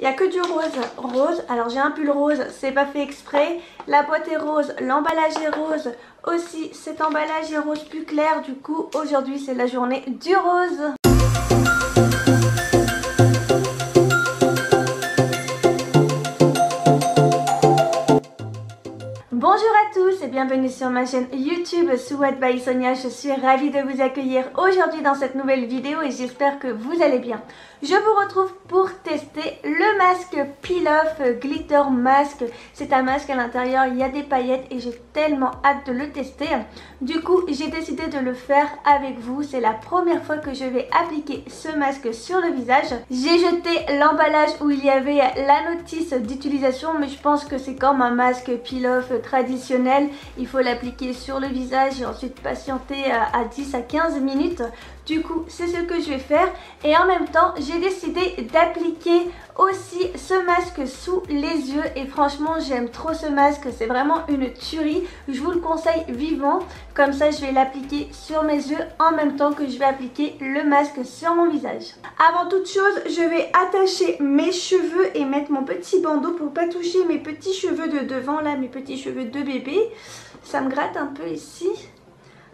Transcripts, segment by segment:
Il n'y a que du rose. Alors j'ai un pull rose, c'est pas fait exprès. La boîte est rose, l'emballage est rose. Aussi cet emballage est rose plus clair. Du coup aujourd'hui c'est la journée du rose. Bonjour à tous et bienvenue sur ma chaîne YouTube Souhaite by Sonia. Je suis ravie de vous accueillir aujourd'hui dans cette nouvelle vidéo et j'espère que vous allez bien. Je vous retrouve pour tester le masque Peel Off Glitter Mask. C'est un masque à l'intérieur, il y a des paillettes et j'ai tellement hâte de le tester. Du coup, j'ai décidé de le faire avec vous. C'est la première fois que je vais appliquer ce masque sur le visage. J'ai jeté l'emballage où il y avait la notice d'utilisation, mais je pense que c'est comme un masque Peel Off traditionnel. Il faut l'appliquer sur le visage et ensuite patienter à 10 à 15 minutes. Du coup, c'est ce que je vais faire et en même temps, j'ai décidé d'appliquer aussi ce masque sous les yeux et franchement, j'aime trop ce masque, c'est vraiment une tuerie. Je vous le conseille vivement, comme ça je vais l'appliquer sur mes yeux en même temps que je vais appliquer le masque sur mon visage. Avant toute chose, je vais attacher mes cheveux et mettre mon petit bandeau pour pas toucher mes petits cheveux de devant, là, mes petits cheveux de bébé. Ça me gratte un peu ici.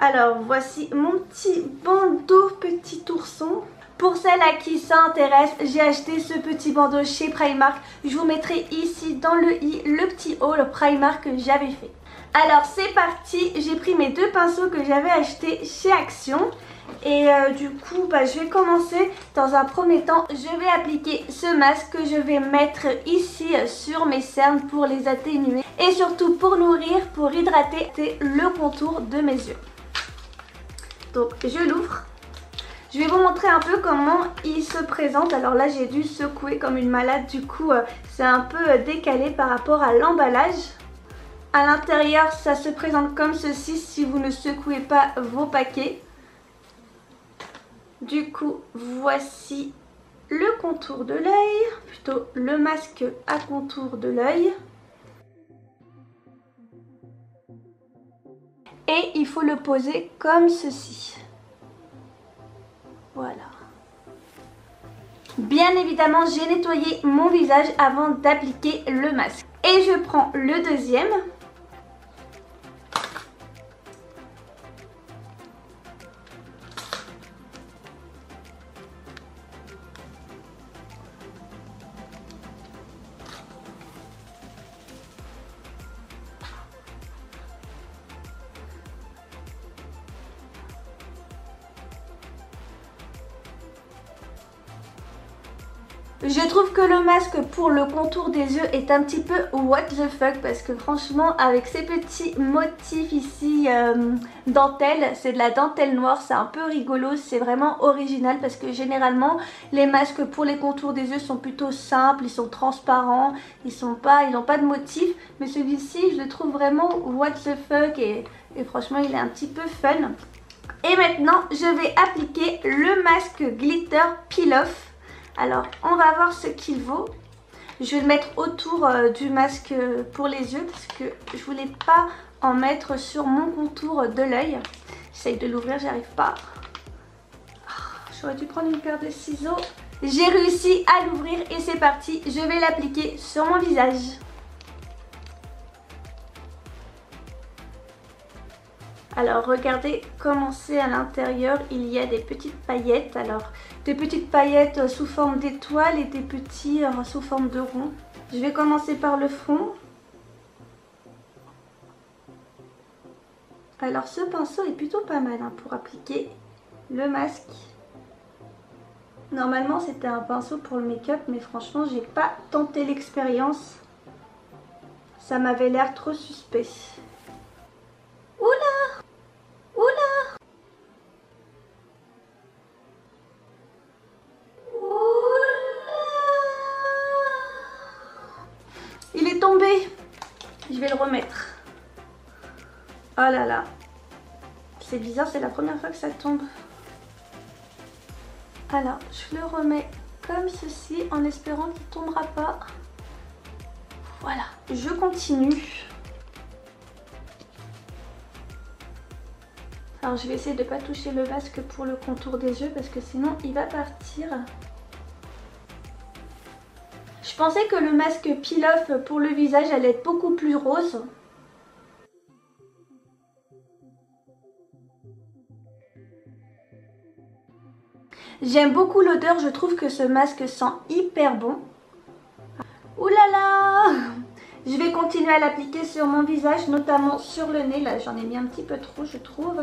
Alors voici mon petit bandeau petit ourson. Pour celles à qui ça intéresse, j'ai acheté ce petit bandeau chez Primark. Je vous mettrai ici dans le i le petit haul Primark que j'avais fait. Alors c'est parti, j'ai pris mes deux pinceaux que j'avais achetés chez Action. Et du coup je vais commencer. Dans un premier temps, je vais appliquer ce masque que je vais mettre ici sur mes cernes pour les atténuer. Et surtout pour nourrir, pour hydrater le contour de mes yeux. Donc je l'ouvre. Je vais vous montrer un peu comment il se présente. Alors là j'ai dû secouer comme une malade, du coup c'est un peu décalé par rapport à l'emballage. À l'intérieur ça se présente comme ceci si vous ne secouez pas vos paquets. Du coup voici le contour de l'œil, plutôt le masque à contour de l'œil. Et il faut le poser comme ceci. Voilà. Bien évidemment, j'ai nettoyé mon visage avant d'appliquer le masque. Et je prends le deuxième. Je trouve que le masque pour le contour des yeux est un petit peu what the fuck parce que franchement avec ces petits motifs ici dentelle, c'est de la dentelle noire, c'est un peu rigolo, c'est vraiment original parce que généralement les masques pour les contours des yeux sont plutôt simples, ils sont transparents, ils n'ont pas de motif, mais celui-ci je le trouve vraiment what the fuck et franchement il est un petit peu fun. Et maintenant je vais appliquer le masque Glitter Peel Off. Alors, on va voir ce qu'il vaut. Je vais le mettre autour du masque pour les yeux parce que je voulais pas en mettre sur mon contour de l'œil. J'essaye de l'ouvrir, j'y arrive pas. J'aurais dû prendre une paire de ciseaux. J'ai réussi à l'ouvrir et c'est parti. Je vais l'appliquer sur mon visage. Alors regardez comment c'est à l'intérieur, il y a des petites paillettes. Alors des petites paillettes sous forme d'étoiles et des petits sous forme de rond. Je vais commencer par le front. Alors ce pinceau est plutôt pas mal pour appliquer le masque. Normalement c'était un pinceau pour le make-up mais franchement j'ai pas tenté l'expérience. Ça m'avait l'air trop suspect. Oula! Oula! Oula! Il est tombé. Je vais le remettre. Oh là là. C'est bizarre, c'est la première fois que ça tombe. Alors, je le remets comme ceci en espérant qu'il ne tombera pas. Voilà, je continue. Alors je vais essayer de ne pas toucher le masque pour le contour des yeux parce que sinon il va partir. Je Je pensais que le masque peel-off pour le visage allait être beaucoup plus rose. J'aime beaucoup l'odeur, je trouve que ce masque sent hyper bon. Ouh là là! Je vais continuer à l'appliquer sur mon visage, notamment sur le nez. Là, j'en ai mis un petit peu trop, je trouve.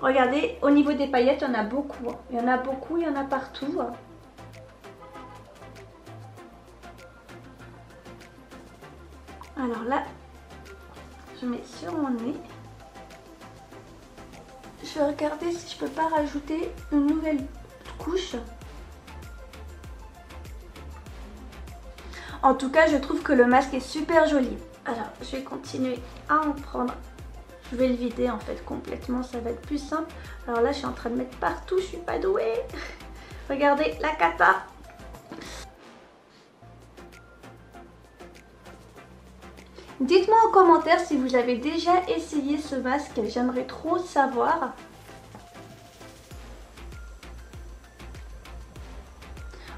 Regardez, au niveau des paillettes, il y en a beaucoup. Il y en a beaucoup, il y en a partout. Alors là, je mets sur mon nez. Je vais regarder si je peux pas rajouter une nouvelle couche. En tout cas, je trouve que le masque est super joli. Alors, je vais continuer à en prendre. Je vais le vider en fait complètement, ça va être plus simple. Alors là, je suis en train de mettre partout, je suis pas douée. Regardez, la cata. Dites-moi en commentaire si vous avez déjà essayé ce masque, j'aimerais trop savoir.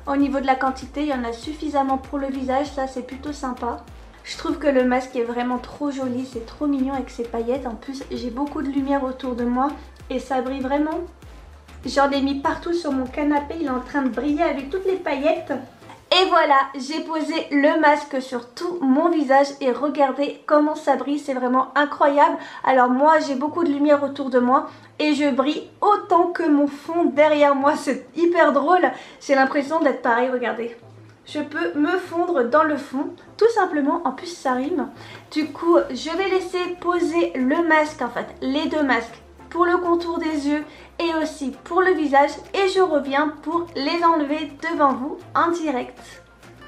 Au niveau de la quantité, il y en a suffisamment pour le visage, ça c'est plutôt sympa. Je trouve que le masque est vraiment trop joli, c'est trop mignon avec ses paillettes. En plus, j'ai beaucoup de lumière autour de moi et ça brille vraiment. J'en ai mis partout sur mon canapé, il est en train de briller avec toutes les paillettes. Et voilà, j'ai posé le masque sur tout mon visage et regardez comment ça brille, c'est vraiment incroyable. Alors moi, j'ai beaucoup de lumière autour de moi et je brille autant que mon fond derrière moi. C'est hyper drôle, j'ai l'impression d'être pareil, regardez. Je peux me fondre dans le fond, tout simplement, en plus ça rime. Du coup, je vais laisser poser le masque, en fait, les deux masques, pour le contour des yeux et aussi pour le visage. Et je reviens pour les enlever devant vous en direct.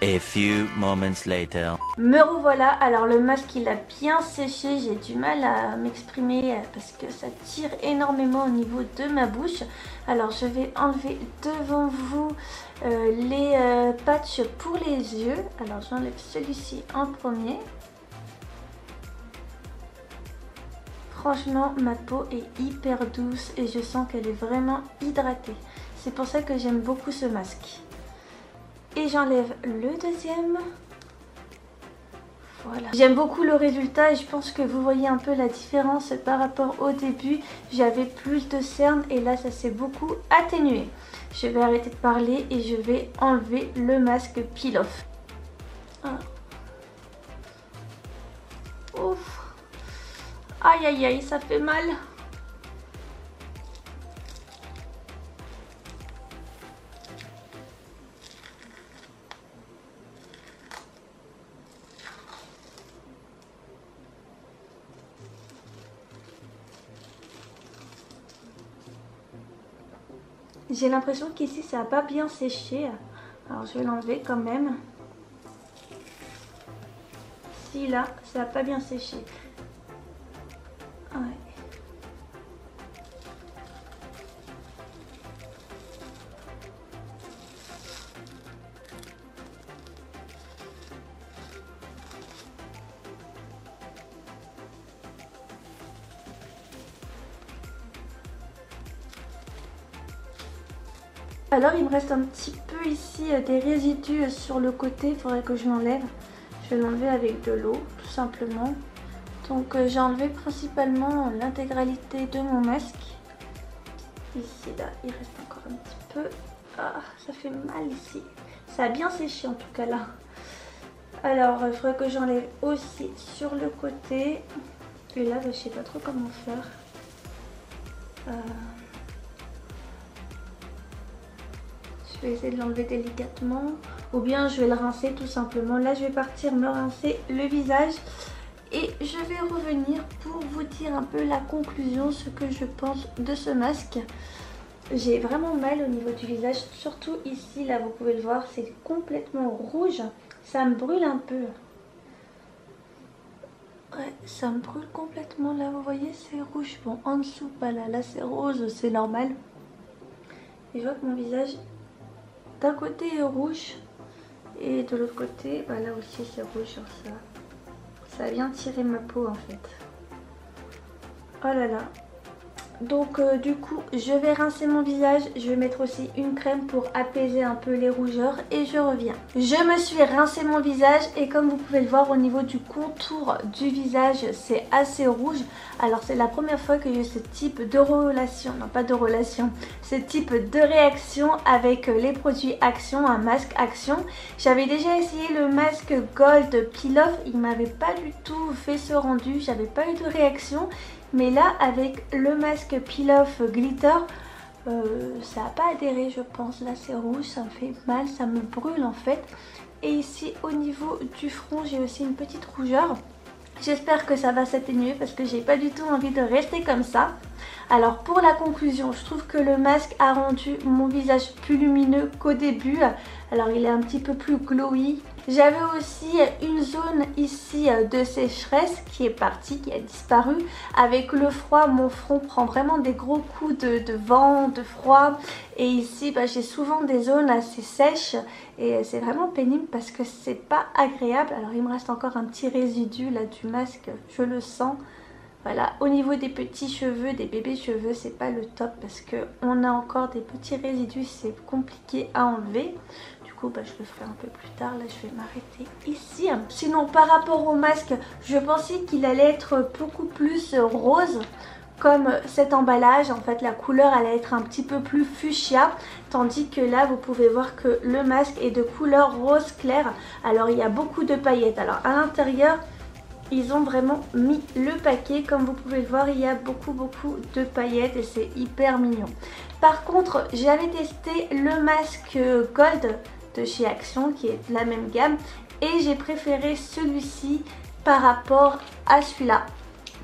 A few moments later. Me revoilà, alors le masque il a bien séché, j'ai du mal à m'exprimer parce que ça tire énormément au niveau de ma bouche. Alors je vais enlever devant vous les patchs pour les yeux. Alors j'enlève celui-ci en premier. Franchement ma peau est hyper douce et je sens qu'elle est vraiment hydratée. C'est pour ça que j'aime beaucoup ce masque. Et j'enlève le deuxième. Voilà. J'aime beaucoup le résultat et je pense que vous voyez un peu la différence par rapport au début. J'avais plus de cernes et là ça s'est beaucoup atténué. Je vais arrêter de parler et je vais enlever le masque peel-off. Ah. Ouf. Aïe aïe aïe, ça fait mal. J'ai l'impression qu'ici ça n'a pas bien séché. Alors je vais l'enlever quand même. Si là, ça n'a pas bien séché. Ouais. Alors il me reste un petit peu ici des résidus sur le côté, il faudrait que je l'enlève. Je vais l'enlever avec de l'eau tout simplement. Donc j'ai enlevé principalement l'intégralité de mon masque. Ici là, il reste encore un petit peu. Ah, ça fait mal ici. Ça a bien séché en tout cas là. Alors il faudrait que j'enlève aussi sur le côté. Et là, je sais pas trop comment faire. Je vais essayer de l'enlever délicatement ou bien je vais le rincer tout simplement. Là je vais partir me rincer le visage et je vais revenir pour vous dire un peu la conclusion, ce que je pense de ce masque. J'ai vraiment mal au niveau du visage, surtout ici, là vous pouvez le voir, c'est complètement rouge, ça me brûle un peu. Ouais, ça me brûle complètement là, vous voyez c'est rouge, bon en dessous pas là, là c'est rose, c'est normal. Et je vois que mon visage d'un côté est rouge et de l'autre côté, bah là aussi c'est rouge, genre ça a bien tiré ma peau en fait. Oh là là, Donc du coup je vais rincer mon visage, je vais mettre aussi une crème pour apaiser un peu les rougeurs et je reviens. Je me suis rincé mon visage et comme vous pouvez le voir au niveau du contour du visage c'est assez rouge. Alors c'est la première fois que j'ai ce type de relation, non pas de relation, ce type de réaction avec les produits Action, un masque Action. J'avais déjà essayé le masque Gold Peel Off, il m'avait pas du tout fait ce rendu, j'avais pas eu de réaction. Mais là, avec le masque Peel Off Glitter, ça n'a pas adhéré, je pense. Là, c'est rouge, ça me fait mal, ça me brûle en fait. Et ici, au niveau du front, j'ai aussi une petite rougeur. J'espère que ça va s'atténuer parce que j'ai pas du tout envie de rester comme ça. Alors pour la conclusion, je trouve que le masque a rendu mon visage plus lumineux qu'au début. Alors il est un petit peu plus glowy. J'avais aussi une zone ici de sécheresse qui est partie, qui a disparu. Avec le froid, mon front prend vraiment des gros coups de vent, de froid. Et ici, j'ai souvent des zones assez sèches. Et c'est vraiment pénible parce que c'est pas agréable. Alors il me reste encore un petit résidu là du masque, je le sens. Voilà, au niveau des petits cheveux, des bébés cheveux, c'est pas le top parce qu'on a encore des petits résidus, c'est compliqué à enlever. Du coup, je le ferai un peu plus tard. Là, je vais m'arrêter ici. Sinon, par rapport au masque, je pensais qu'il allait être beaucoup plus rose. Comme cet emballage, en fait la couleur allait être un petit peu plus fuchsia, tandis que là vous pouvez voir que le masque est de couleur rose clair. Alors il y a beaucoup de paillettes. Alors à l'intérieur ils ont vraiment mis le paquet, comme vous pouvez le voir il y a beaucoup de paillettes et c'est hyper mignon. Par contre j'avais testé le masque Gold de chez Action qui est de la même gamme et j'ai préféré celui-ci par rapport à celui-là.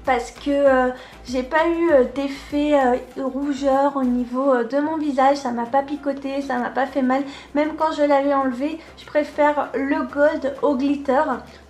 Parce que j'ai pas eu d'effet rougeur au niveau de mon visage, ça m'a pas picoté, ça m'a pas fait mal. Même quand je l'avais enlevé, je préfère le Gold au glitter.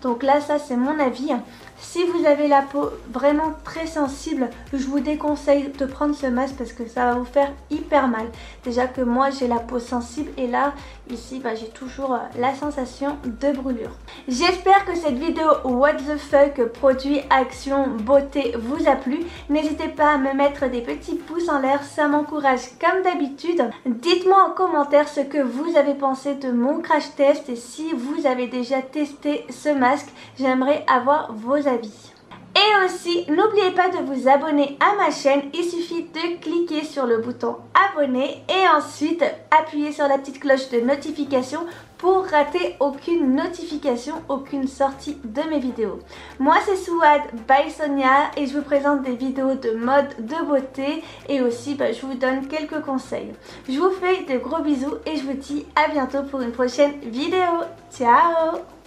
Donc là ça c'est mon avis. Si vous avez la peau vraiment très sensible, je vous déconseille de prendre ce masque parce que ça va vous faire hyper mal. Déjà que moi j'ai la peau sensible et là, ici, j'ai toujours la sensation de brûlure. J'espère que cette vidéo What the fuck produit Action Beauté vous a plu. N'hésitez pas à me mettre des petits pouces en l'air, ça m'encourage comme d'habitude. Dites-moi en commentaire ce que vous avez pensé de mon crash test et si vous avez déjà testé ce masque, j'aimerais avoir vos avis. Et aussi, n'oubliez pas de vous abonner à ma chaîne, il suffit de cliquer sur le bouton abonner et ensuite appuyer sur la petite cloche de notification pour rater aucune notification, aucune sortie de mes vidéos. Moi c'est Souad by Sonia et je vous présente des vidéos de mode, de beauté et aussi je vous donne quelques conseils. Je vous fais de gros bisous et je vous dis à bientôt pour une prochaine vidéo. Ciao!